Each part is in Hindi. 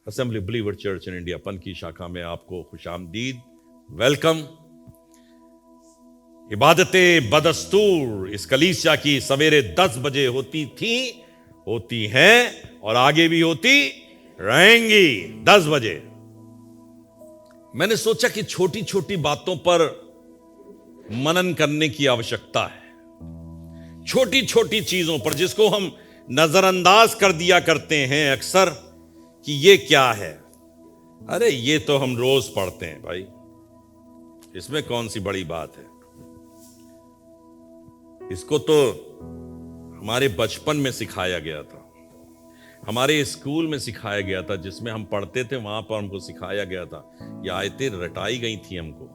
Assembly believer church in India पन की शाखा में आपको खुशामदीद, वेलकम। इबादतें बदस्तूर इस कलीसिया की सवेरे 10 बजे होती थी, होती हैं और आगे भी होती रहेंगी 10 बजे। मैंने सोचा कि छोटी छोटी बातों पर मनन करने की आवश्यकता है, छोटी छोटी चीजों पर जिसको हम नजरअंदाज कर दिया करते हैं अक्सर कि ये क्या है, अरे ये तो हम रोज पढ़ते हैं भाई, इसमें कौन सी बड़ी बात है। इसको तो हमारे बचपन में सिखाया गया था, हमारे स्कूल में सिखाया गया था, जिसमें हम पढ़ते थे वहां पर हमको सिखाया गया था, ये आयतें रटाई गई थी हमको।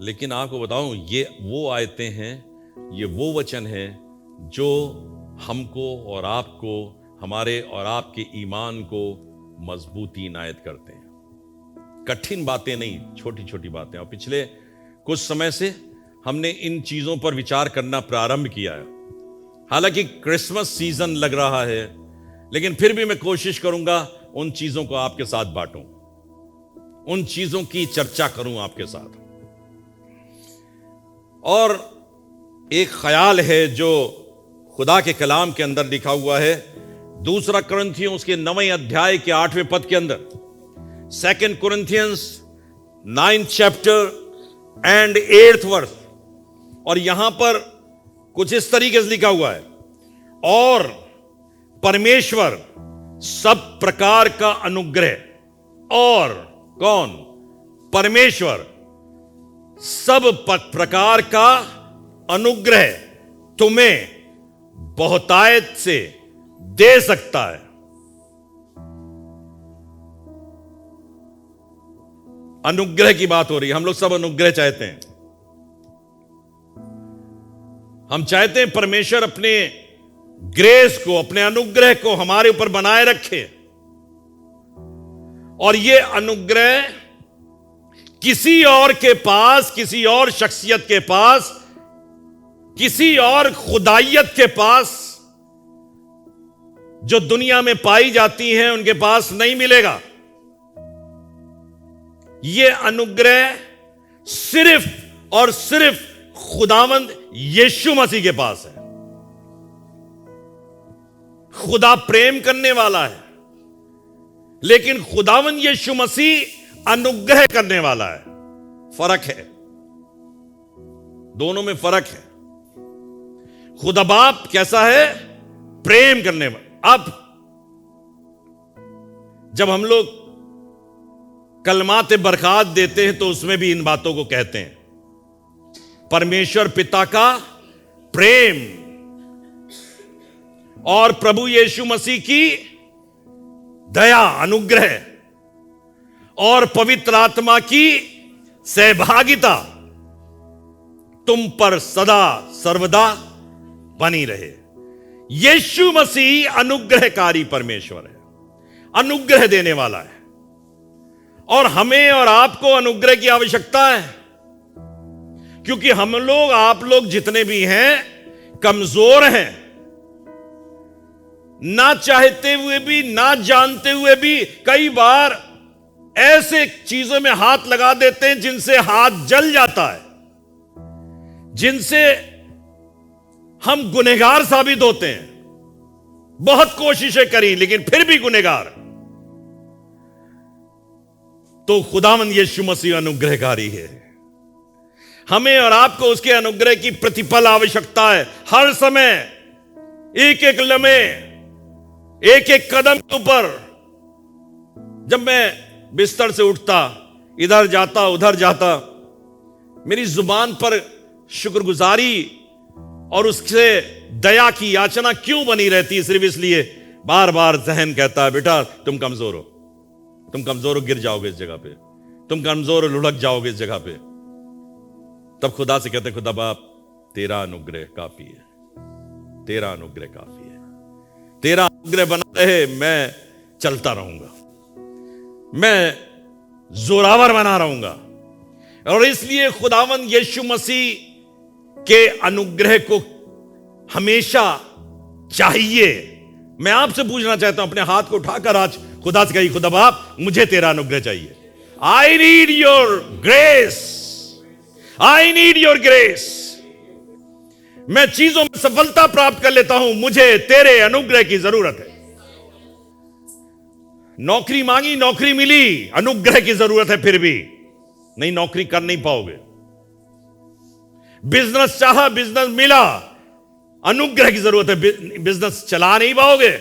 लेकिन आपको बताऊं, ये वो आयतें हैं, ये वो वचन हैं जो हमको और आपको, हमारे और आपके ईमान को मजबूती इनायत करते हैं। कठिन बातें नहीं, छोटी छोटी बातें। और पिछले कुछ समय से हमने इन चीजों पर विचार करना प्रारंभ किया है। हालांकि क्रिसमस सीजन लग रहा है, लेकिन फिर भी मैं कोशिश करूंगा उन चीजों को आपके साथ बांटूं, उन चीजों की चर्चा करूं आपके साथ। और एक ख्याल है जो खुदा के कलाम के अंदर लिखा हुआ है, 2 कुरिन्थियों उसके 9वें अध्याय के 8वें पद के अंदर, 2 Corinthians 9th chapter and 8th verse। और यहां पर कुछ इस तरीके से लिखा हुआ है, और परमेश्वर सब प्रकार का अनुग्रह, और कौन? परमेश्वर सब प्रकार का अनुग्रह तुम्हें बहुतायत से दे सकता है। अनुग्रह की बात हो रही है, हम लोग सब अनुग्रह चाहते हैं। हम चाहते हैं परमेश्वर अपने ग्रेस को, अपने अनुग्रह को हमारे ऊपर बनाए रखे, और यह अनुग्रह किसी और के पास, किसी और शख्सियत के पास, किसी और खुदाइयत के पास जो दुनिया में पाई जाती हैं उनके पास नहीं मिलेगा। यह अनुग्रह सिर्फ और सिर्फ खुदावंद यीशु मसीह के पास है। खुदा प्रेम करने वाला है, लेकिन खुदावंद यीशु मसीह अनुग्रह करने वाला है। फर्क है, दोनों में फर्क है। खुदा बाप कैसा है? प्रेम करने वाला। अब जब हम लोग कलमात बरकत देते हैं तो उसमें भी इन बातों को कहते हैं, परमेश्वर पिता का प्रेम और प्रभु यीशु मसीह की दया, अनुग्रह और पवित्र आत्मा की सहभागिता तुम पर सदा सर्वदा बनी रहे। यीशु मसीह अनुग्रहकारी परमेश्वर है, अनुग्रह देने वाला है, और हमें और आपको अनुग्रह की आवश्यकता है, क्योंकि हम लोग, आप लोग जितने भी हैं, कमजोर हैं। ना चाहते हुए भी, ना जानते हुए भी कई बार ऐसे चीजों में हाथ लगा देते हैं जिनसे हाथ जल जाता है, जिनसे हम गुनहगार साबित होते हैं। बहुत कोशिशें करी लेकिन फिर भी गुनहगार। तो खुदावंद यीशु मसीह अनुग्रहकारी है। हमें और आपको उसके अनुग्रह की प्रतिपल आवश्यकता है। हर समय, एक एक लम्हे, एक एक कदम के ऊपर, जब मैं बिस्तर से उठता, इधर जाता उधर जाता, मेरी जुबान पर शुक्रगुजारी और उससे दया की याचना क्यों बनी रहती? सिर्फ इसलिए बार बार जहन कहता है, बेटा तुम कमजोर हो, तुम कमजोर हो, गिर जाओगे इस जगह पे, तुम कमजोर हो, लुढ़क जाओगे इस जगह पे। तब खुदा से कहते, खुदा बाप तेरा अनुग्रह काफी है, तेरा अनुग्रह काफी है, तेरा अनुग्रह बना रहे, मैं चलता रहूंगा, मैं जोरावर बना रहूंगा। और इसलिए खुदावंद यीशु मसीह के अनुग्रह को हमेशा चाहिए। मैं आपसे पूछना चाहता हूं, अपने हाथ को उठाकर आज खुदा से कही, खुदा बाप मुझे तेरा अनुग्रह चाहिए। I need your grace, I need your grace. मैं चीजों में सफलता प्राप्त कर लेता हूं, मुझे तेरे अनुग्रह की जरूरत है। नौकरी मांगी, नौकरी मिली, अनुग्रह की जरूरत है, फिर भी नहीं नौकरी कर नहीं पाओगे। बिजनेस चाहा, बिजनेस मिला, अनुग्रह की जरूरत है, बिजनेस चला नहीं पाओगे।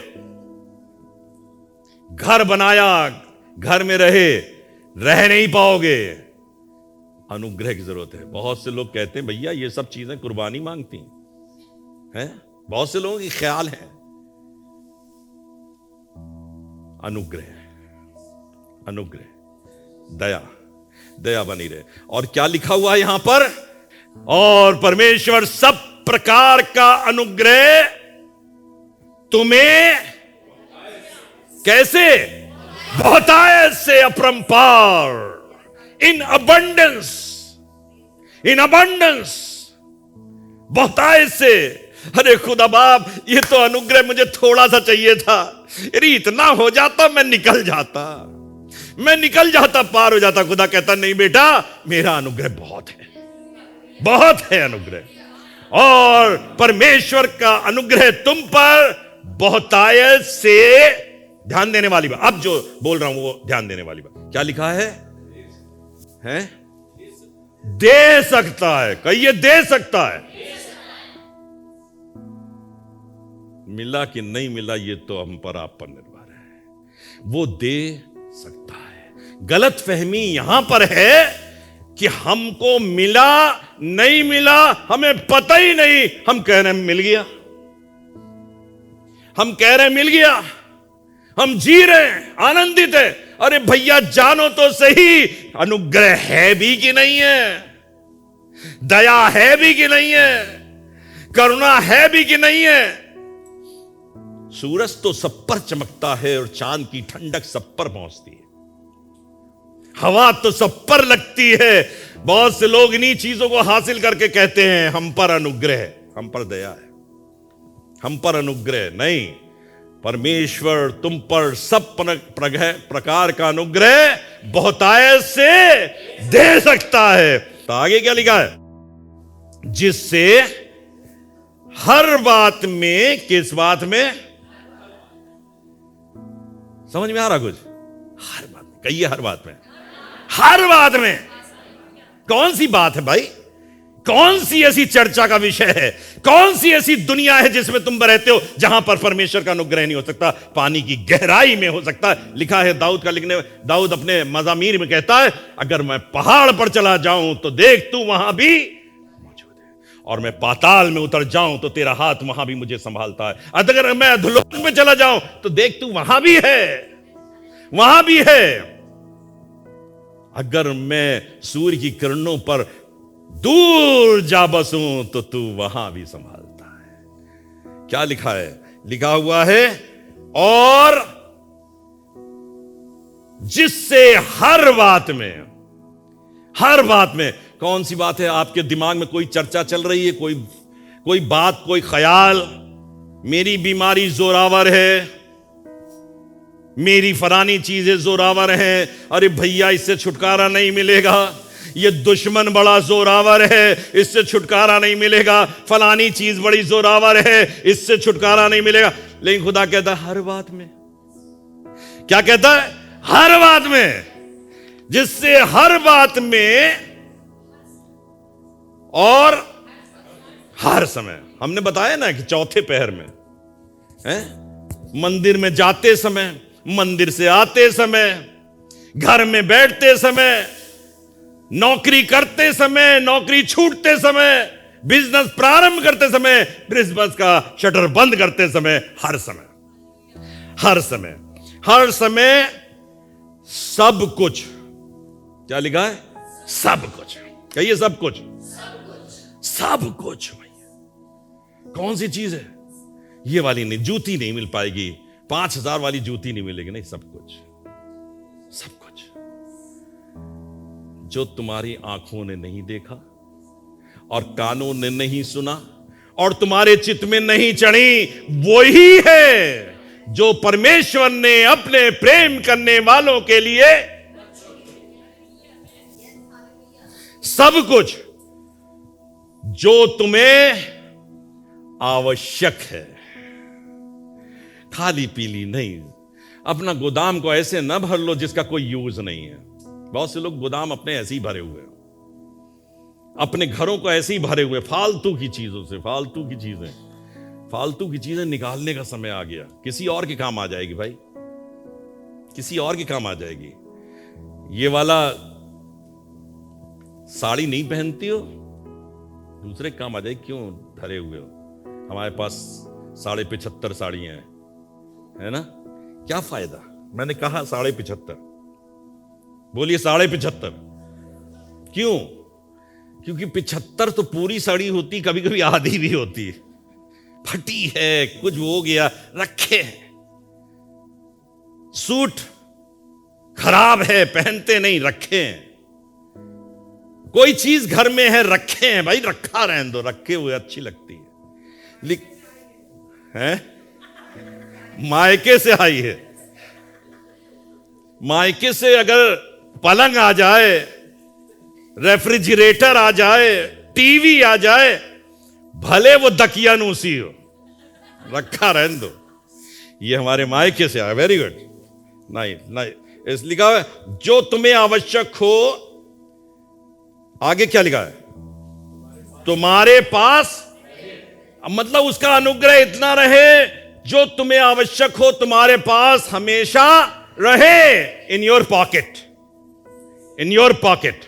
घर बनाया, घर में रह नहीं पाओगे, अनुग्रह की जरूरत है। बहुत से लोग कहते हैं भैया ये सब चीजें कुर्बानी मांगती हैं, बहुत से लोगों की ख्याल है। अनुग्रह, अनुग्रह, दया, दया बनी रहे। और क्या लिखा हुआ है यहां पर, और परमेश्वर सब प्रकार का अनुग्रह तुम्हें कैसे, बहुतायत से, अपरंपार, इन अबंडेंस, इन अबंडेंस, बहुतायत से। अरे खुदा बाप, ये तो अनुग्रह मुझे थोड़ा सा चाहिए था, अरे इतना हो जाता मैं निकल जाता, मैं निकल जाता, पार हो जाता। खुदा कहता नहीं बेटा, मेरा अनुग्रह बहुत है, बहुत है अनुग्रह। और परमेश्वर का अनुग्रह तुम पर बहुतायत से, ध्यान देने वाली बात, अब जो बोल रहा हूं वो ध्यान देने वाली बात। क्या लिखा है? दे सकता है, कहिए दे सकता है। मिला कि नहीं मिला ये तो हम पर, आप पर निर्भर है, वो दे सकता है। गलत फहमी यहां पर है कि हमको मिला नहीं मिला हमें पता ही नहीं, हम कह रहे हैं मिल गया, हम कह रहे हैं मिल गया, हम जी रहे हैं, आनंदित है। अरे भैया जानो तो सही, अनुग्रह है भी कि नहीं है, दया है भी कि नहीं है, करुणा है भी कि नहीं है। सूरज तो सब पर चमकता है और चांद की ठंडक सब पर पहुंचती है, हवा तो सब पर लगती है। बहुत से लोग इन्हीं चीजों को हासिल करके कहते हैं हम पर अनुग्रह है, हम पर दया है, हम पर अनुग्रह नहीं। परमेश्वर तुम पर सब प्रकार का अनुग्रह बहुतायत से दे सकता है। तो आगे क्या लिखा है? जिससे हर बात में, किस बात में, समझ में आ रहा कुछ? हर बात में, कहिए हर बात में, हर बात में। कौन सी बात है भाई? कौन सी ऐसी चर्चा का विषय है? कौन सी ऐसी दुनिया है जिसमें तुम रहते हो जहां पर परमेश्वर का अनुग्रह नहीं हो सकता? पानी की गहराई में हो सकता है। लिखा है दाऊद का, लिखने दाऊद अपने मज़ामीर में कहता है, अगर मैं पहाड़ पर चला जाऊं तो देख तू वहां भी मौजूद है, और मैं पाताल में उतर जाऊं तो तेरा हाथ वहां भी मुझे संभालता है। अगर मैं अधोलोक में चला जाऊं तो देख तू वहां भी है, वहां भी है। अगर मैं सूर्य की किरणों पर दूर जा बसूं तो तू वहां भी संभालता है। क्या लिखा है? लिखा हुआ है, और जिससे हर बात में, हर बात में। कौन सी बात है? आपके दिमाग में कोई चर्चा चल रही है, कोई बात, कोई ख्याल, मेरी बीमारी जोरावर है, मेरी फलानी चीजें जोरावर हैं, अरे भैया इससे छुटकारा नहीं मिलेगा, ये दुश्मन बड़ा जोरावर है, इससे छुटकारा नहीं मिलेगा, फलानी चीज बड़ी जोरावर है, इससे छुटकारा नहीं मिलेगा। लेकिन खुदा कहता है हर बात में। क्या कहता है? हर बात में, जिससे हर बात में और हर समय। हमने बताया ना कि चौथे पहर में मंदिर में जाते समय, मंदिर से आते समय, घर में बैठते समय, नौकरी करते समय, नौकरी छूटते समय, बिजनेस प्रारंभ करते समय, बिजनेस का शटर बंद करते समय, हर समय, हर समय, हर समय, सब कुछ। क्या लिखा है? सब कुछ। कहिए सब कुछ, सब कुछ। भैया कौन सी चीज है? ये वाली नहीं, जूती नहीं मिल पाएगी, 5,000 वाली जूती नहीं मिलेगी, नहीं, सब कुछ, सब कुछ। जो तुम्हारी आंखों ने नहीं देखा और कानों ने नहीं सुना और तुम्हारे चित्त में नहीं चढ़ी, वही है जो परमेश्वर ने अपने प्रेम करने वालों के लिए सब कुछ जो तुम्हें आवश्यक है, खाली पीली नहीं। अपना गोदाम को ऐसे न भर लो जिसका कोई यूज नहीं है। बहुत से लोग गोदाम अपने ऐसे ही भरे हुए हैं, अपने घरों को ऐसे ही भरे हुए फालतू की चीजों से। फालतू की चीजें निकालने का समय आ गया। किसी और के काम आ जाएगी भाई, किसी और के काम आ जाएगी। ये वाला साड़ी नहीं पहनती हो, दूसरे काम आ जाएगी। क्यों धरे हुए हो? हमारे पास 75.5 साड़ियां हैं, है ना? क्या फायदा? मैंने कहा 75.5, बोलिए 75.5। क्यों? क्योंकि 75 तो पूरी साड़ी होती, कभी कभी आधी भी होती है। फटी है, कुछ हो गया, रखे। सूट खराब है, पहनते नहीं, रखे। कोई चीज घर में है, रखे हैं भाई, रखा रहने दो। रखे हुए अच्छी लगती है? मायके से आई है, मायके से अगर पलंग आ जाए, रेफ्रिजरेटर आ जाए, टीवी आ जाए, भले वो दकियानूसी हो, रखा रहने दो। ये हमारे मायके से आया। वेरी गुड, नहीं इस लिखा है जो तुम्हें आवश्यक हो। आगे क्या लिखा है? तुम्हारे पास, मतलब उसका अनुग्रह इतना रहे जो तुम्हें आवश्यक हो तुम्हारे पास हमेशा रहे। In your pocket, in your pocket.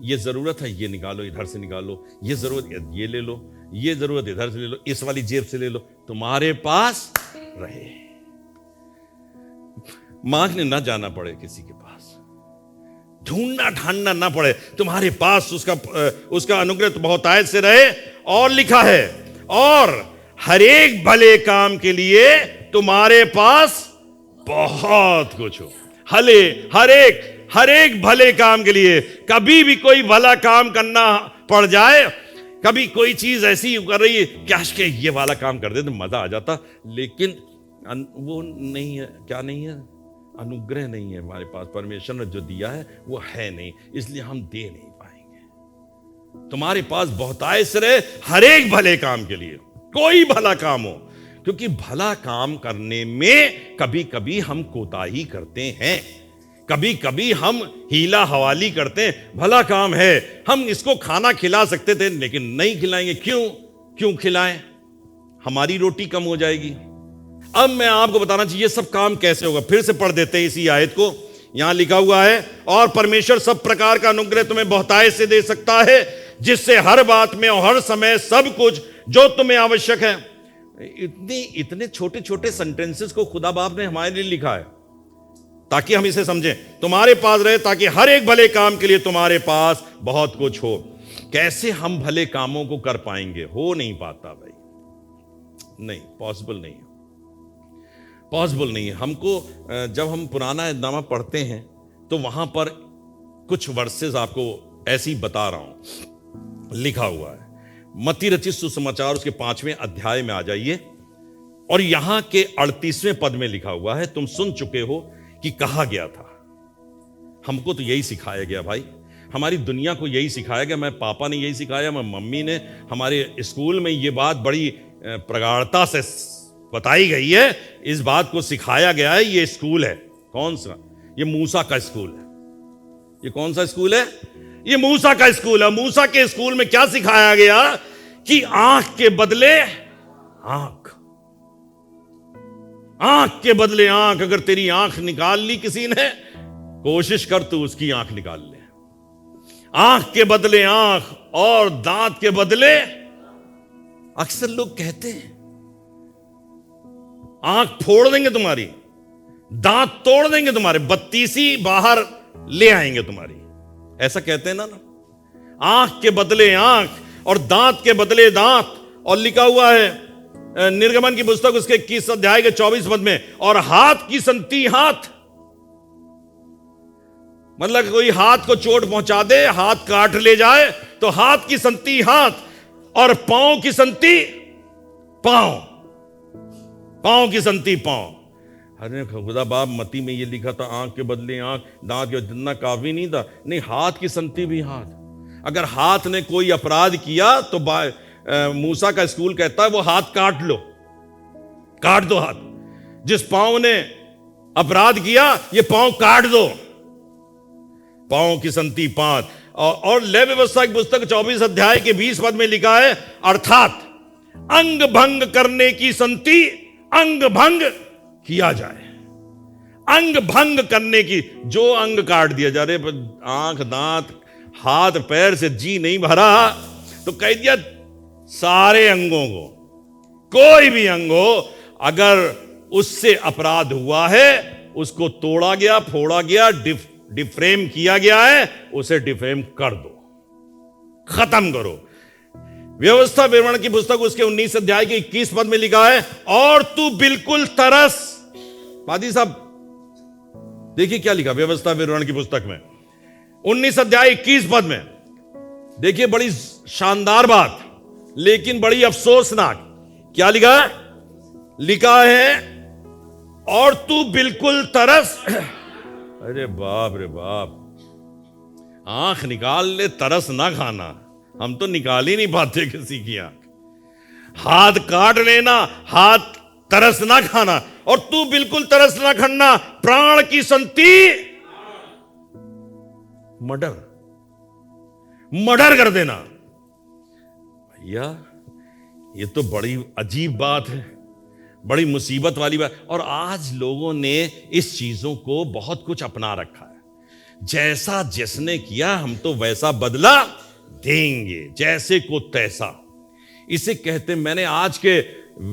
ये जरूरत है, ये निकालो, इधर से निकालो। ये जरूरत, ये ले लो। ये जरूरत, इधर से ले लो, इस वाली जेब से ले लो। तुम्हारे पास रहे, मांगने ना जाना पड़े किसी के पास, ढूंढना ढांढना ना पड़े। तुम्हारे पास उसका अनुग्रह तो बहुत आयत से रहे। और लिखा है, और हर एक भले काम के लिए तुम्हारे पास बहुत कुछ हो। हर एक भले काम के लिए। कभी भी कोई भला काम करना पड़ जाए, कभी कोई चीज ऐसी कर रही है, क्या के ये वाला काम कर दे तो मजा आ जाता, लेकिन वो नहीं है। क्या नहीं है? अनुग्रह नहीं है हमारे पास। परमेश्वर ने जो दिया है वो है नहीं, इसलिए हम दे नहीं पाएंगे। तुम्हारे पास बहुतायत से रहे हर एक भले काम के लिए, कोई भला काम हो। क्योंकि भला काम करने में कभी कभी हम कोताही करते हैं, कभी कभी हम हीला हवाली करते हैं। भला काम है, हम इसको खाना खिला सकते थे लेकिन नहीं खिलाएंगे। क्यों खिलाएं? हमारी रोटी कम हो जाएगी। अब मैं आपको बताना चाहिए सब काम कैसे होगा। फिर से पढ़ देते हैं इसी आयत को। यहां लिखा हुआ है, और परमेश्वर सब प्रकार का अनुग्रह तुम्हें बहुतायत से दे सकता है, जिससे हर बात में और हर समय सब कुछ जो तुम्हें आवश्यक है। इतने छोटे छोटे सेंटेंसेस को खुदा बाप ने हमारे लिए लिखा है ताकि हम इसे समझें। तुम्हारे पास रहे ताकि हर एक भले काम के लिए तुम्हारे पास बहुत कुछ हो। कैसे हम भले कामों को कर पाएंगे? हो नहीं पाता भाई, नहीं, पॉसिबल नहीं है, पॉसिबल नहीं है। हमको जब हम पुराना नामा पढ़ते हैं तो वहां पर कुछ वर्सेस आपको ऐसे ही बता रहा हूं, लिखा हुआ है। मत्ती रचित सुसमाचार उसके 5वें अध्याय में आ जाइए, और यहां के 38वें पद में लिखा हुआ है, तुम सुन चुके हो कि कहा गया था। हमको तो यही सिखाया गया भाई, हमारी दुनिया को यही सिखाया गया। मैं पापा ने यही सिखाया, मैं मम्मी ने, हमारे स्कूल में ये बात बड़ी प्रगाढ़ता से बताई गई है। इस बात को सिखाया गया है। ये स्कूल है, कौन सा? ये मूसा का स्कूल है। ये कौन सा स्कूल है? ये मूसा का स्कूल है। मूसा के स्कूल में क्या सिखाया गया कि आंख के बदले आंख, आंख के बदले आंख। अगर तेरी आंख निकाल ली किसी ने, कोशिश कर तू उसकी आंख निकाल ले। आंख के बदले आंख और दांत के बदले। अक्सर लोग कहते हैं आंख फोड़ देंगे तुम्हारी, दांत तोड़ देंगे तुम्हारे, बत्तीसी बाहर ले आएंगे तुम्हारी, ऐसा कहते हैं ना। आंख के बदले आंख और दांत के बदले दांत। और लिखा हुआ है निर्गमन की पुस्तक उसके 21 अध्याय के 24 पद में, और हाथ की संति हाथ। मतलब कोई हाथ को चोट पहुंचा दे, हाथ काट ले जाए, तो हाथ की संति हाथ, और पांव की संति पांव, पांव की संति पांव। अरे खुदा बाप, मती में ये लिखा था आंख के बदले आंख, दांत के जितना काफी नहीं था। नहीं, हाथ की संति भी हाथ। अगर हाथ ने कोई अपराध किया तो मूसा का स्कूल कहता है वो हाथ काट लो, काट दो हाथ। जिस पांव ने अपराध किया ये पांव काट दो। पांव की संति 5। और लय व्यवस्था की पुस्तक 24 अध्याय के 20 पद में लिखा है, अर्थात अंग भंग करने की संति अंग भंग किया जाए। अंग भंग करने की, जो अंग काट दिया जा रहे, आंख दांत हाथ पैर से जी नहीं भरा तो कह दिया सारे अंगों को, कोई भी अंग हो अगर उससे अपराध हुआ है, उसको तोड़ा गया, फोड़ा गया, डिफ्रेम किया गया है, उसे डिफ्रेम कर दो, खत्म करो। व्यवस्था विवरण की पुस्तक उसके 19 अध्याय के 21 पद में लिखा है, और तू बिल्कुल तरस। पादी साहब देखिए क्या लिखा व्यवस्था विवरण की पुस्तक में 19 अध्याय 21 पद में। देखिए बड़ी शानदार बात, लेकिन बड़ी अफसोसनाक। क्या लिखा है? लिखा है, और तू बिल्कुल तरस। अरे बाप रे बाप, आंख निकाल ले, तरस ना खाना। हम तो निकाल ही नहीं पाते किसी की आंख। हाथ काट लेना, हाथ तरस ना खाना, और तू बिल्कुल तरस ना खाना, प्राण की संति मर्डर कर देना। भैया ये तो बड़ी अजीब बात है, बड़ी मुसीबत वाली बात। और आज लोगों ने इस चीजों को बहुत कुछ अपना रखा है। जैसा जिसने किया हम तो वैसा बदला देंगे, जैसे को तैसा। इसे कहते, मैंने आज के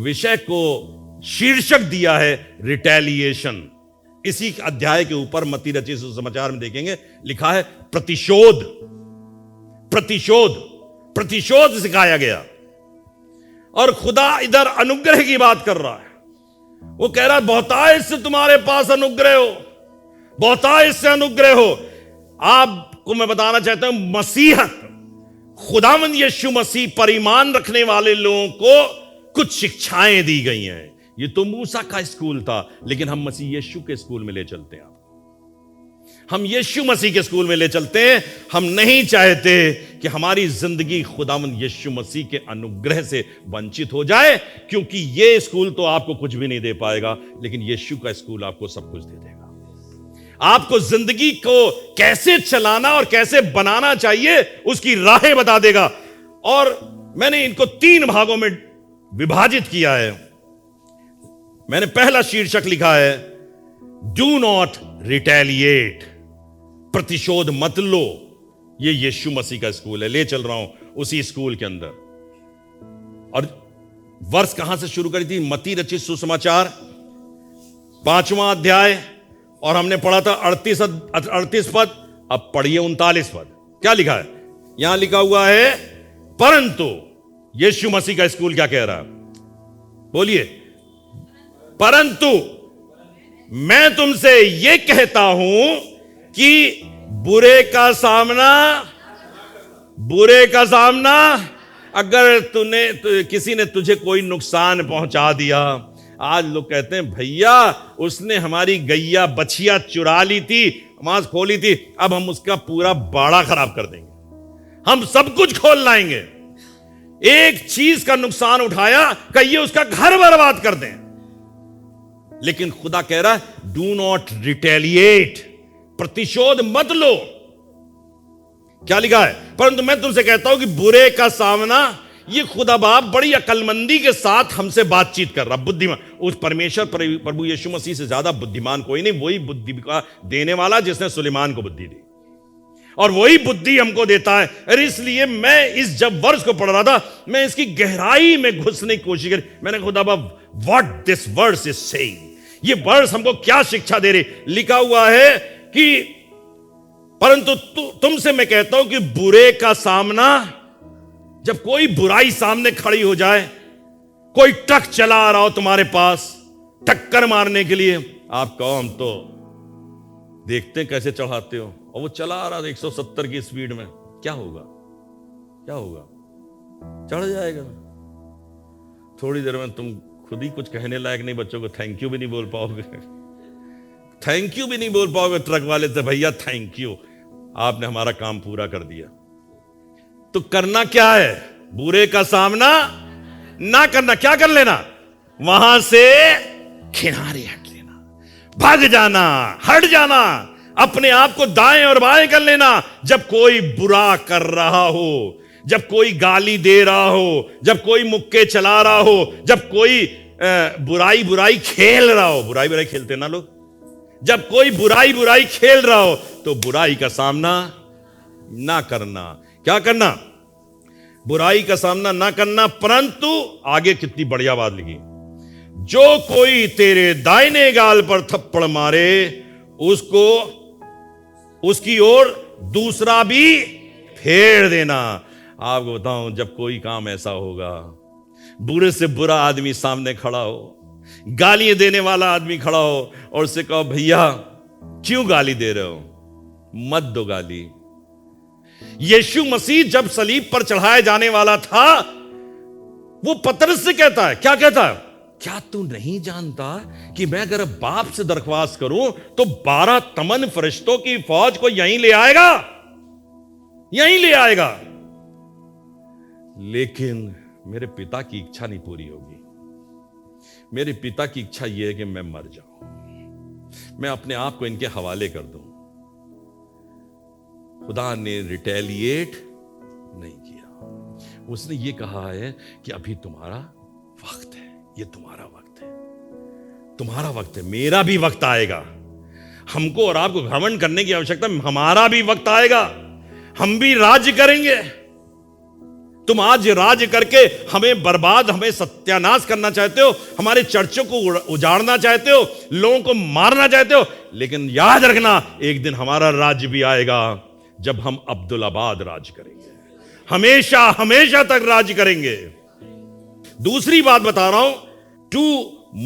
विषय को शीर्षक दिया है रिटेलिएशन। इसी अध्याय के ऊपर मत्ती रचित सुसमाचार में देखेंगे लिखा है प्रतिशोध। प्रतिशोध, प्रतिशोध सिखाया गया। और खुदा इधर अनुग्रह की बात कर रहा है। वो कह रहा है बहुतायत से तुम्हारे पास अनुग्रह हो, बहुतायत से अनुग्रह हो। आपको मैं बताना चाहता हूं, मसीहत, खुदावंद यीशु मसीह पर ईमान रखने वाले लोगों को कुछ शिक्षाएं दी गई हैं। ये तो मूसा का स्कूल था, लेकिन हम मसीह यीशु के स्कूल में ले चलते हैं। हम यीशु मसीह के स्कूल में ले चलते हैं। हम नहीं चाहते कि हमारी जिंदगी खुदावंद यीशु मसीह के अनुग्रह से वंचित हो जाए, क्योंकि ये स्कूल तो आपको कुछ भी नहीं दे पाएगा, लेकिन यीशु का स्कूल आपको सब कुछ दे देगा। आपको जिंदगी को कैसे चलाना और कैसे बनाना चाहिए उसकी राहें बता देगा। और मैंने इनको 3 भागों में विभाजित किया है। मैंने पहला शीर्षक लिखा है, डू नॉट रिटेलिएट, प्रतिशोध मत लो। ये यीशु मसीह का स्कूल है, ले चल रहा हूं उसी स्कूल के अंदर। और वर्ष कहां से शुरू करी थी? मत्ती रचित सुसमाचार 5वां अध्याय, और हमने पढ़ा था 38 पद। अब पढ़िए 39 पद। क्या लिखा है? यहां लिखा हुआ है, परंतु यीशु मसीह का स्कूल क्या कह रहा है? बोलिए, परंतु मैं तुमसे यह कहता हूं कि बुरे का सामना अगर किसी ने तुझे कोई नुकसान पहुंचा दिया। आज लोग कहते हैं भैया उसने हमारी गैया बछिया चुरा ली थी, मांस खोली थी, अब हम उसका पूरा बाड़ा खराब कर देंगे, हम सब कुछ खोल लाएंगे। एक चीज का नुकसान उठाया, कहिए उसका घर बर्बाद कर दें। लेकिन खुदा कह रहा है डू नॉट रिटेलिएट, प्रतिशोध मत लो। क्या लिखा है? परंतु मैं तुमसे कहता हूं कि बुरे का सामना। ये खुदा बाप बड़ी अकलमंदी के साथ हमसे बातचीत कर रहा, बुद्धिमान। उस परमेश्वर प्रभु यीशु मसीह से ज्यादा बुद्धिमान कोई नहीं। वही बुद्धि का देने वाला जिसने सुलेमान को बुद्धि दी, और वही बुद्धि हमको देता है। और इसलिए मैं इस जब वर्ष को पढ़ रहा था, मैं इसकी गहराई में घुसने की कोशिश करी। मैंने खुदा बाप what this verse is saying, ये वर्ष हमको क्या शिक्षा दे रही। लिखा हुआ है कि परंतु तुमसे मैं कहता हूं कि बुरे का सामना, जब कोई बुराई सामने खड़ी हो जाए, कोई ट्रक चला आ रहा हो तुम्हारे पास टक्कर मारने के लिए, आप कहो हम तो देखते हैं कैसे चढ़ाते हो, और वो चला आ रहा था 170 की स्पीड में, क्या होगा? क्या होगा? चढ़ जाएगा। थोड़ी देर में तुम खुद ही कुछ कहने लायक नहीं, बच्चों को थैंक यू भी नहीं बोल पाओगे। थैंक यू भी नहीं बोल पाओगे ट्रक वाले से, भैया थैंक यू, आपने हमारा काम पूरा कर दिया। तो करना क्या है? बुरे का सामना ना करना। क्या कर लेना? वहां से किनारे हट लेना, भाग जाना, हट जाना, अपने आप को दाएं और बाएं कर लेना। जब कोई बुरा कर रहा हो, जब कोई गाली दे रहा हो, जब कोई मुक्के चला रहा हो, जब कोई बुराई खेल रहा हो, बुराई खेलते ना लोग, जब कोई बुराई खेल रहा हो तो बुराई का सामना ना करना। क्या करना? बुराई का सामना ना करना। परंतु आगे कितनी बढ़िया बात लिखी, जो कोई तेरे दाहिने गाल पर थप्पड़ मारे उसको उसकी ओर दूसरा भी फेर देना। आपको बताऊं, जब कोई काम ऐसा होगा, बुरे से बुरा आदमी सामने खड़ा हो, गालियां देने वाला आदमी खड़ा हो और उससे कहो भैया क्यों गाली दे रहे हो, मत दो गाली। यीशु मसीह जब सलीब पर चढ़ाया जाने वाला था, वो पतरस से कहता है, क्या कहता है? क्या तू नहीं जानता कि मैं अगर बाप से दरख्वास्त करूं तो 12 तमन फरिश्तों की फौज को यहीं ले आएगा, यहीं ले आएगा, लेकिन मेरे पिता की इच्छा नहीं पूरी होगी। मेरे पिता की इच्छा यह है कि मैं मर जाऊं, मैं अपने आप को इनके हवाले कर दूं। खुदा ने रिटेलिएट नहीं किया। उसने ये कहा है कि अभी तुम्हारा वक्त है, ये तुम्हारा वक्त है, तुम्हारा वक्त है, मेरा भी वक्त आएगा। हमको और आपको घमंड करने की आवश्यकता, हमारा भी वक्त आएगा, हम भी राज्य करेंगे। तुम आज राज्य करके हमें बर्बाद, हमें सत्यानाश करना चाहते हो, हमारे चर्चों को उजाड़ना चाहते हो, लोगों को मारना चाहते हो, लेकिन याद रखना एक दिन हमारा राज्य भी आएगा जब हम अब्दुल्लाबाद राज करेंगे, हमेशा हमेशा तक राज करेंगे। दूसरी बात बता रहा हूं, टू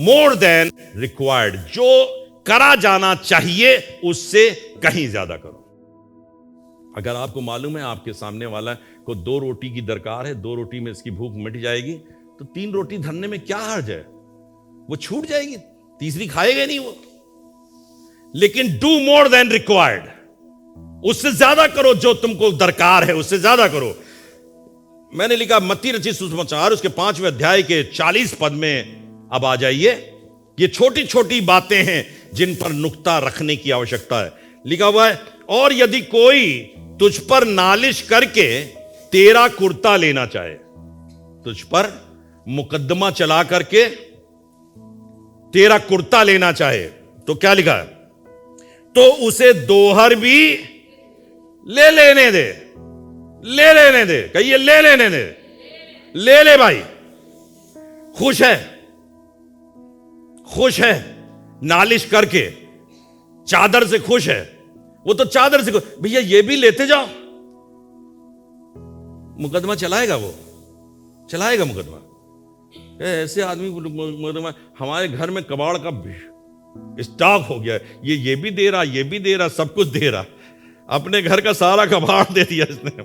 मोर देन रिक्वायर्ड, जो करा जाना चाहिए उससे कहीं ज्यादा करो। अगर आपको मालूम है आपके सामने वाला को 2 रोटी की दरकार है, 2 रोटी में इसकी भूख मिट जाएगी, तो 3 रोटी धरने में क्या हर्ज है? वो छूट जाएगी, तीसरी खाएगा नहीं वो। लेकिन डू मोर देन रिक्वायर्ड, उससे ज्यादा करो, जो तुमको दरकार है उससे ज्यादा करो। मैंने लिखा मत्ती रचित सुसमाचार उसके 5वें अध्याय के 40 पद में। अब आ जाइए, ये छोटी छोटी बातें हैं जिन पर नुक्ता रखने की आवश्यकता है। लिखा हुआ है, और यदि कोई तुझ पर नालिश करके तेरा कुर्ता लेना चाहे, तुझ पर मुकदमा चला करके तेरा कुर्ता लेना चाहे, तो क्या लिखा है? तो उसे दोहर भी ले लेने दे, ले लेने दे, कहिए ले लेने दे, ले ले भाई। खुश है, खुश है नालिश करके, चादर से खुश है, वो तो चादर से खुश। भैया ये भी लेते जाओ, मुकदमा चलाएगा, वो चलाएगा मुकदमा। ऐसे आदमी मुकदमा, हमारे घर में कबाड़ का स्टॉक हो गया, ये भी दे रहा, ये भी दे रहा, सब कुछ दे रहा, अपने घर का सारा कबाड़ दे दिया इसने।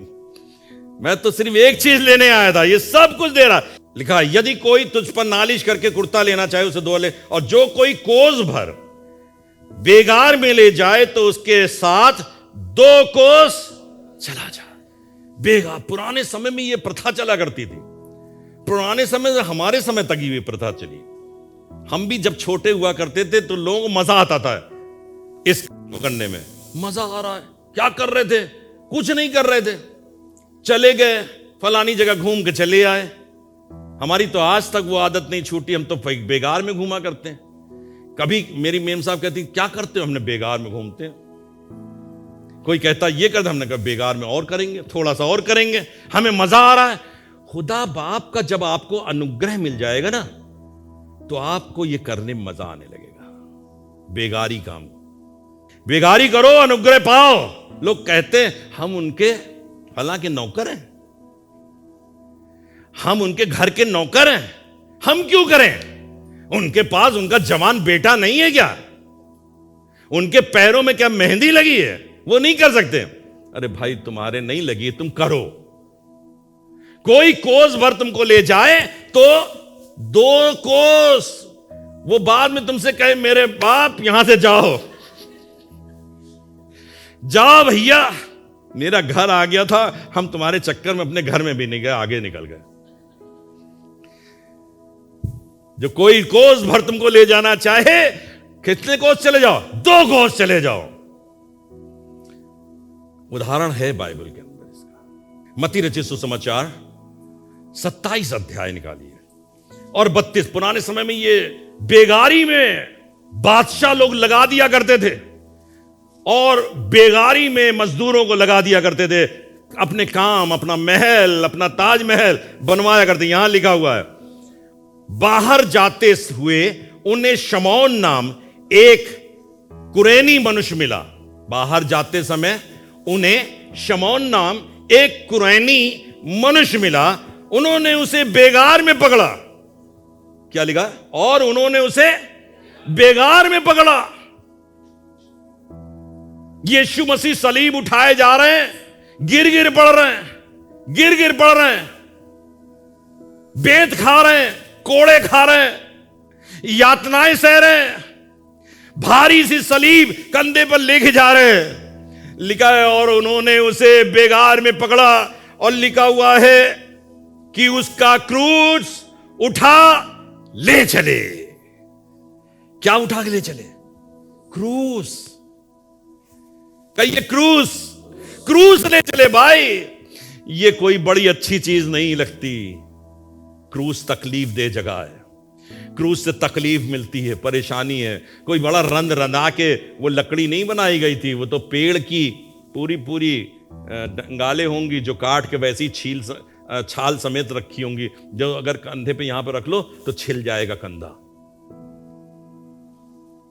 मैं तो सिर्फ एक चीज लेने आया था, ये सब कुछ दे रहा। लिखा, यदि कोई तुझ पर नालिश करके कुर्ता लेना चाहे उसे दो ले, और जो कोई कोस भर बेगार में ले जाए तो उसके साथ 2 कोस चला जा। बेगार, पुराने समय में यह प्रथा चला करती थी, पुराने समय से हमारे समय तक ये प्रथा चली। हम भी जब छोटे हुआ करते थे तो लोगों को मजा आता था इस करने में, मजा आ रहा है, क्या कर रहे थे? कुछ नहीं कर रहे थे, चले गए फलानी जगह घूम के चले आए। हमारी तो आज तक वो आदत नहीं छूटी, हम तो बेगार में घूमा करते हैं। कभी मेरी मेम साहब कहती क्या करते हो? हमने बेगार में घूमते हैं। कोई कहता ये करते, हमने कहा बेगार में और करेंगे, थोड़ा सा और करेंगे, हमें मजा आ रहा है। खुदा बाप का जब आपको अनुग्रह मिल जाएगा ना, तो आपको ये करने में मजा आने लगेगा। बेगारी काम, बेगारी करो, अनुग्रह पाओ। लोग कहते हैं हम उनके फला के नौकर हैं, हम उनके घर के नौकर हैं, हम क्यों करें? उनके पास उनका जवान बेटा नहीं है क्या? उनके पैरों में क्या मेहंदी लगी है? वो नहीं कर सकते। अरे भाई तुम्हारे नहीं लगी, तुम करो। कोई कोस भर तुमको ले जाए तो 2 कोस, वो बाद में तुमसे कहे मेरे बाप यहां से जाओ, जा भैया, मेरा घर आ गया था, हम तुम्हारे चक्कर में अपने घर में भी नहीं गए, आगे निकल गए। जो कोई कोस भर तुमको ले जाना चाहे, कितने कोस चले जाओ, 2 कोस चले जाओ। उदाहरण है बाइबल के अंदर इसका। मत्ती रचित सुसमाचार 27 अध्याय निकालिए और 32। पुराने समय में ये बेगारी में बादशाह लोग लगा दिया करते थे और बेगारी में मजदूरों को लगा दिया करते थे, अपने काम, अपना महल, अपना ताजमहल बनवाया करते। यहां लिखा हुआ है, बाहर जाते हुए उन्हें शमौन नाम एक कुरैनी मनुष्य मिला। बाहर जाते समय उन्हें शमौन नाम एक कुरैनी मनुष्य मिला, उन्होंने उसे बेगार में पकड़ा। क्या लिखा? और उन्होंने उसे बेगार में पकड़ा। यीशु मसीह सलीब उठाए जा रहे हैं, गिर गिर पड़ रहे हैं, गिर गिर पड़ रहे हैं, बेंत खा रहे हैं, कोड़े खा रहे हैं, यातनाएं सह रहे हैं, भारी सी सलीब कंधे पर लेके जा रहे हैं। लिखा है और उन्होंने उसे बेगार में पकड़ा और लिखा हुआ है कि उसका क्रूस उठा ले चले। क्या उठा के ले चले? क्रूस। कहिए क्रूस। क्रूस ले चले भाई। ये कोई बड़ी अच्छी चीज नहीं लगती। क्रूस तकलीफ दे जगह है, क्रूस से तकलीफ मिलती है, परेशानी है। कोई बड़ा रंध रंधा के वो लकड़ी नहीं बनाई गई थी, वो तो पेड़ की पूरी पूरी डंगाले होंगी जो काट के वैसी छाल समेत रखी होंगी, जो अगर कंधे पे यहां पे रख लो तो छिल जाएगा कंधा।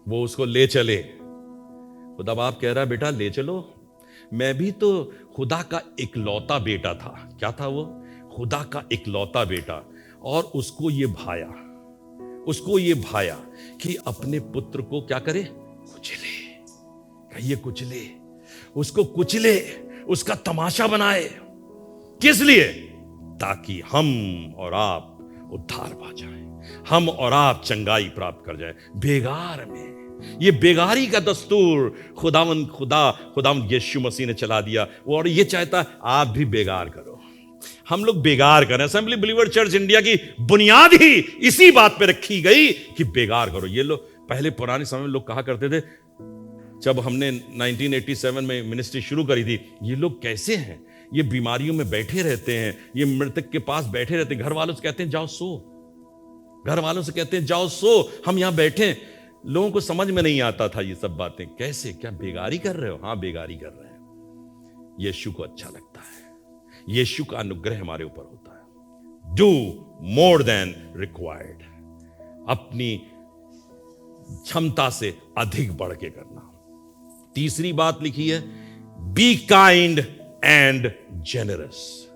वो उसको ले चले। खुदा बाप कह रहा है बेटा ले चलो, मैं भी तो खुदा का इकलौता बेटा था। क्या था वो? खुदा का इकलौता बेटा। और उसको ये भाया कि अपने पुत्र को क्या करे? कुचले। कहिए कुचले। उसको कुचले, उसका तमाशा बनाए। किस लिए? ताकि हम और आप उद्धार पा जाएं, हम और आप चंगाई प्राप्त कर जाएं। बेगार में ये बेगारी का दस्तूर खुदावंद यीशु मसीह ने चला दिया। और ये चाहता आप भी बेगार करो, हम लोग बेगार करें। असेंबली बिलीवर चर्च इंडिया की बुनियाद ही इसी बात पे रखी गई कि बेगार करो। ये लोग पहले पुराने समय में लोग कहा करते थे, जब हमने 1987 में मिनिस्ट्री शुरू करी थी, ये लोग कैसे हैं, ये बीमारियों में बैठे रहते हैं, ये मृतक के पास बैठे रहते हैं, घर वालों से कहते हैं जाओ सो, घर वालों से कहते हैं जाओ सो, हम यहां बैठे। लोगों को समझ में नहीं आता था ये सब बातें। कैसे? क्या बेगारी कर रहे हो? हाँ बेगारी कर रहे हैं। यीशु को अच्छा लगता है, यीशु का अनुग्रह हमारे ऊपर होता है। डू मोर देन रिक्वायर्ड, अपनी क्षमता से अधिक बढ़ के करना। तीसरी बात लिखी है, be kind and generous.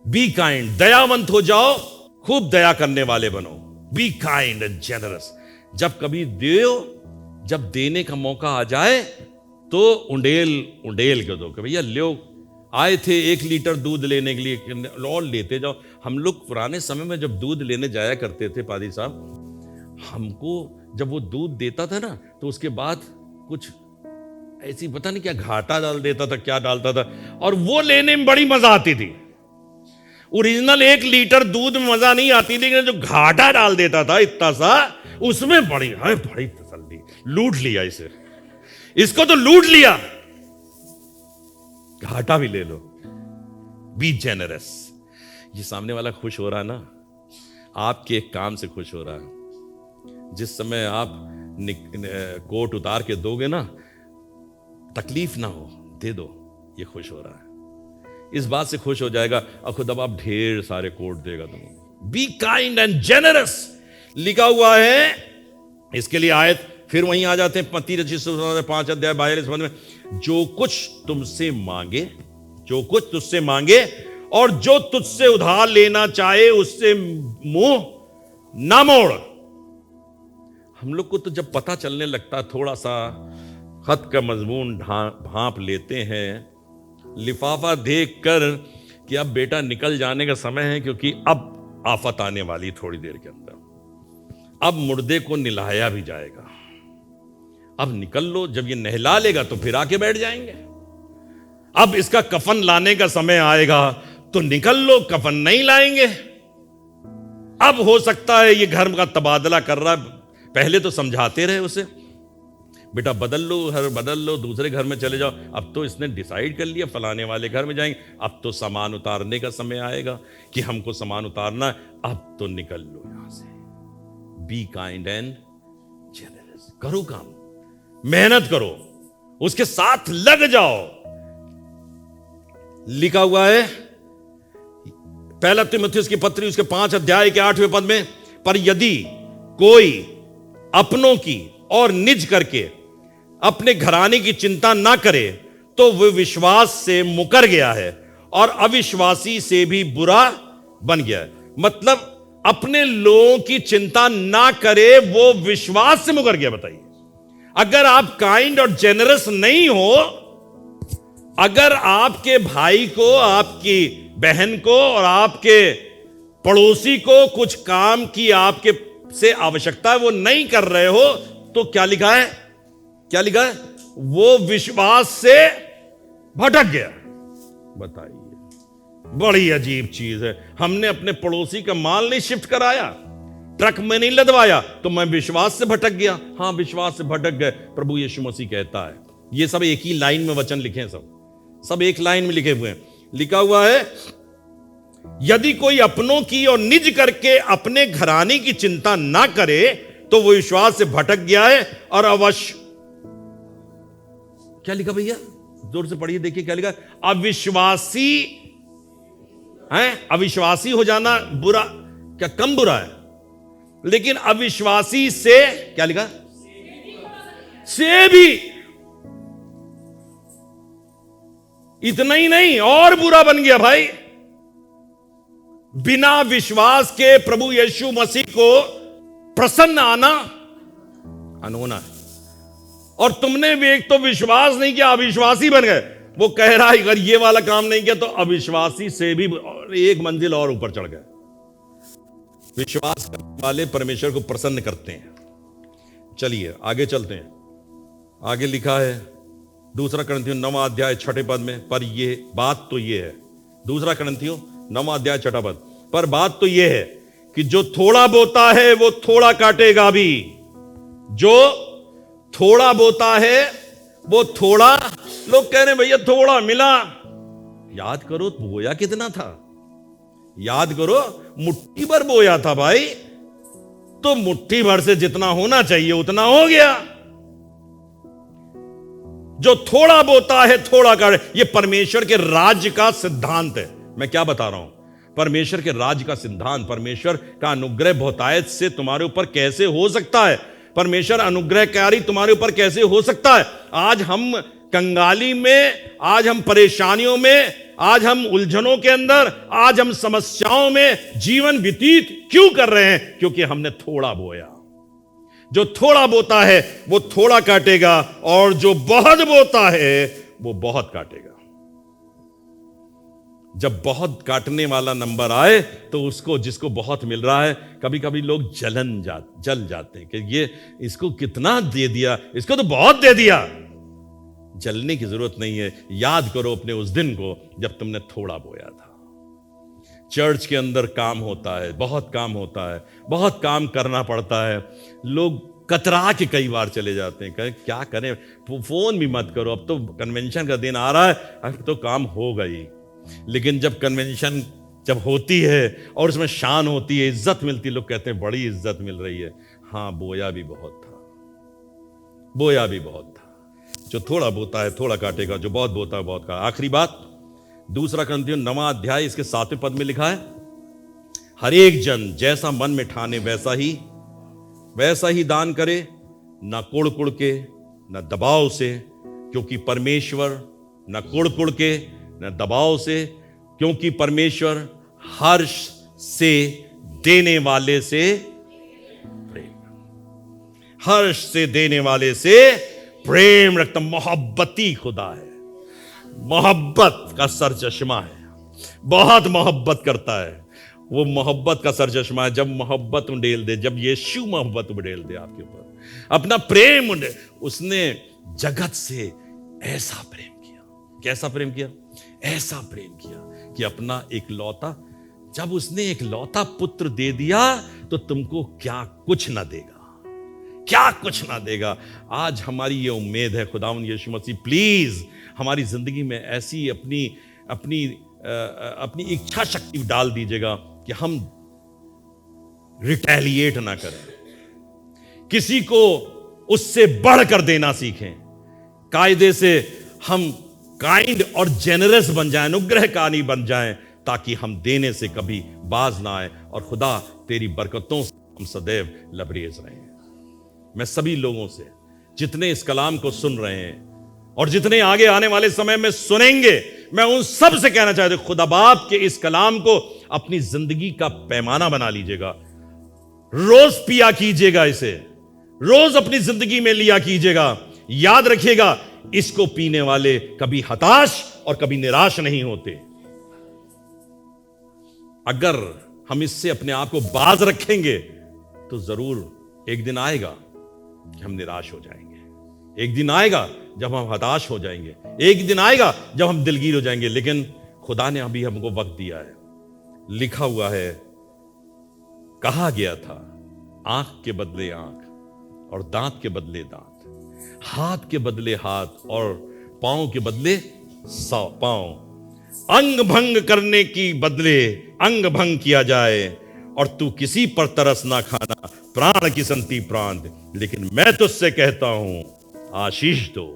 Be kind, दयावंत हो जाओ, खूब दया करने वाले बनो। Be kind and generous. जब कभी जब देने का मौका आ जाए तो उंडेल के दो कि भैया लो, आए थे 1 लीटर दूध लेने के लिए और लेते जाओ। हम लोग पुराने समय में जब दूध लेने जाया करते थे पादी साहब, हमको जब वो दूध देता था ना तो उसके बाद कुछ ऐसी पता नहीं क्या घाटा डाल देता था, क्या डालता था, और वो लेने में बड़ी मजा आती थी। ओरिजिनल 1 लीटर दूध में मजा नहीं आती, लेकिन जो घाटा डाल देता था इतना सा, उसमें बड़ी तसल्ली। लूट लिया इसे, इसको तो लूट लिया, घाटा भी ले लो। B generous. ये सामने वाला खुश हो रहा है ना, आपके एक काम से खुश हो रहा है। जिस समय आप कोट उतार के दोगे ना, तकलीफ ना हो, दे दो, ये खुश हो रहा है, इस बात से खुश हो जाएगा। और खुद अब आप ढेर सारे कोट देगा तुमको। बी काइंड एंड जेनरस लिखा हुआ है। इसके लिए आयत फिर वहीं आ जाते हैं, मत्ती रचित सुसमाचार 5 अध्याय 42 पद में, जो कुछ तुमसे मांगे और जो तुझसे उधार लेना चाहे उससे मुंह ना मोड़। हम लोग को तो जब पता चलने लगता, थोड़ा सा खत का मजमून भांप लेते हैं, लिफाफा देख कर कि अब बेटा निकल जाने का समय है, क्योंकि अब आफत आने वाली थोड़ी देर के अंदर, अब मुर्दे को निलाया भी जाएगा। अब निकल लो, जब ये नहला लेगा तो फिर आके बैठ जाएंगे। अब इसका कफन लाने का समय आएगा तो निकल लो, कफन नहीं लाएंगे। अब हो सकता है ये घर का तबादला कर रहा है, पहले तो समझाते रहे उसे, बेटा बदल लो, दूसरे घर में चले जाओ। अब तो इसने डिसाइड कर लिया फलाने वाले घर में जाएंगे, अब तो सामान उतारने का समय आएगा कि हमको सामान उतारना है, अब तो निकल लो यहां से। बी काइंड एंड जेनरस, करो काम, मेहनत करो, उसके साथ लग जाओ। लिखा हुआ है पहला तीमुथियुस की पत्री उसके 5 अध्याय के 8वें पद में, पर यदि कोई अपनों की और निज करके अपने घराने की चिंता ना करे तो वह विश्वास से मुकर गया है और अविश्वासी से भी बुरा बन गया है। मतलब अपने लोगों की चिंता ना करे, वो विश्वास से मुकर गया। बताइए, अगर आप काइंड और जेनरस नहीं हो, अगर आपके भाई को, आपकी बहन को और आपके पड़ोसी को कुछ काम की आपके से आवश्यकता है, वो नहीं कर रहे हो, तो क्या लिखा है? क्या लिखा है? वो विश्वास से भटक गया। बताइए, बड़ी अजीब चीज है। हमने अपने पड़ोसी का माल नहीं शिफ्ट कराया, ट्रक में नहीं लदवाया, तो मैं विश्वास से भटक गया। हां, विश्वास से भटक गए। प्रभु यीशु मसीह कहता है, ये सब एक ही लाइन में वचन लिखे हैं, सब एक लाइन में लिखे हुए हैं। लिखा हुआ है, यदि कोई अपनों की और निज करके अपने घराने की चिंता ना करे तो वो विश्वास से भटक गया है और अवश्य, क्या लिखा भैया? जोर से पढ़िए, देखिए क्या लिखा। अविश्वासी है। अविश्वासी हो जाना बुरा, क्या कम बुरा है? लेकिन अविश्वासी से, क्या लिखा? से भी, इतना ही नहीं और बुरा बन गया भाई। बिना विश्वास के प्रभु यीशु मसीह को प्रसन्न आना अनहोना है। और तुमने भी एक तो विश्वास नहीं किया, अविश्वासी बन गए। वो कह रहा है अगर ये वाला काम नहीं किया तो अविश्वासी से भी एक मंजिल और ऊपर चढ़ गए। विश्वास करने वाले परमेश्वर को प्रसन्न करते हैं। चलिए आगे चलते हैं। आगे लिखा है 2 कुरिन्थियों 9वां अध्याय 6ठे पद में, पर ये बात तो ये है, 2 कुरिन्थियों 9वां अध्याय 6ठा पद, पर बात तो ये है कि जो थोड़ा बोता है वो थोड़ा काटेगा भी। जो थोड़ा बोता है वो थोड़ा, लोग कह रहे हैं भैया थोड़ा मिला, याद करो बोया कितना था, याद करो मुट्ठी भर बोया था भाई, तो मुट्ठी भर से जितना होना चाहिए उतना हो गया। जो थोड़ा बोता है थोड़ा काटे, ये परमेश्वर के राज्य का सिद्धांत है। मैं क्या बता रहा हूं? परमेश्वर के राज्य का सिद्धांत, परमेश्वर का अनुग्रह बहुतायत से तुम्हारे ऊपर कैसे हो सकता है, परमेश्वर अनुग्रहकारी तुम्हारे ऊपर कैसे हो सकता है। आज हम कंगाली में, आज हम परेशानियों में, आज हम उलझनों के अंदर, आज हम समस्याओं में जीवन व्यतीत क्यों कर रहे हैं? क्योंकि हमने थोड़ा बोया। जो थोड़ा बोता है वो थोड़ा काटेगा, और जो बहुत बोता है वो बहुत काटेगा। जब बहुत काटने वाला नंबर आए तो उसको, जिसको बहुत मिल रहा है, कभी कभी लोग जल जाते हैं कि ये इसको कितना दे दिया, इसको तो बहुत दे दिया। जलने की जरूरत नहीं है। याद करो अपने उस दिन को जब तुमने थोड़ा बोया था। चर्च के अंदर काम होता है, बहुत काम होता है, बहुत काम करना पड़ता है। लोग कतरा के कई बार चले जाते हैं, कहें क्या करें, फोन भी मत करो, अब तो कन्वेंशन का दिन आ रहा है, अब तो काम होगा ही। लेकिन जब कन्वेंशन जब होती है और उसमें शान होती है, इज्जत मिलती, लोग कहते हैं बड़ी इज्जत मिल रही है। हाँ, बोया भी बहुत था, बोया भी बहुत था। जो थोड़ा बोता है थोड़ा काटेगा, जो बहुत बोता है बहुत का। आखिरी बात, 2 कुरिन्थियों 9वां अध्याय इसके 7वें पद में लिखा है, हर एक जन जैसा मन में ठाने वैसा ही दान करे, न कुड़ के न दबाव से, क्योंकि परमेश्वर, न कुड़ के न दबाव से, क्योंकि परमेश्वर हर्ष से देने वाले से प्रेम, हर्ष से देने वाले से प्रेम रखता। मोहब्बती खुदा है, मोहब्बत का सर चश्मा है, बहुत मोहब्बत करता है। वो मोहब्बत का सरचश्मा है। जब मोहब्बत उंडेल दे, जब यीशु मोहब्बत उंडेल दे आपके ऊपर, अपना प्रेम उसने जगत से ऐसा प्रेम किया। कैसा प्रेम किया? ऐसा प्रेम किया कि अपना एक लौता, जब उसने एक लौता पुत्र दे दिया तो तुमको क्या कुछ ना देगा, क्या कुछ ना देगा। आज हमारी ये उम्मीद है खुदावंद यीशु मसीह प्लीज हमारी जिंदगी में ऐसी अपनी अपनी अपनी इच्छा शक्ति डाल दीजिएगा कि हम रिटेलिएट ना करें, किसी को उससे बढ़कर देना सीखें, कायदे से हम काइंड और जेनरस बन जाएं, अनुग्रहकारी बन जाएं, ताकि हम देने से कभी बाज ना आए और खुदा तेरी बरकतों से हम सदैव लबरेज रहें। मैं सभी लोगों से, जितने इस कलाम को सुन रहे हैं और जितने आगे आने वाले समय में सुनेंगे, मैं उन सब से कहना चाहता हूं, खुदा बाप के इस कलाम को अपनी जिंदगी का पैमाना बना लीजिएगा। रोज पिया कीजिएगा, इसे रोज अपनी जिंदगी में लिया कीजिएगा। याद रखिएगा, इसको पीने वाले कभी हताश और कभी निराश नहीं होते। अगर हम इससे अपने आप को बाज रखेंगे तो जरूर एक दिन आएगा कि हम निराश हो जाएंगे, एक दिन आएगा जब हम हताश हो जाएंगे, एक दिन आएगा जब हम दिलगीर हो जाएंगे। लेकिन खुदा ने अभी हमको वक्त दिया है। लिखा हुआ है, कहा गया था, आंख के बदले आंख और दांत के बदले दांत, हाथ के बदले हाथ और पांव के बदले पांव, अंग भंग करने की बदले अंग भंग किया जाए, और तू किसी पर तरस ना खाना, प्राण की संति प्राण। लेकिन मैं तुझसे कहता हूं, आशीष दो,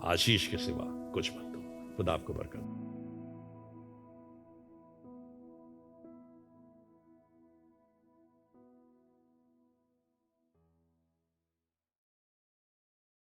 आशीष के सिवा कुछ मत दो। खुदा आपको बरकत दे।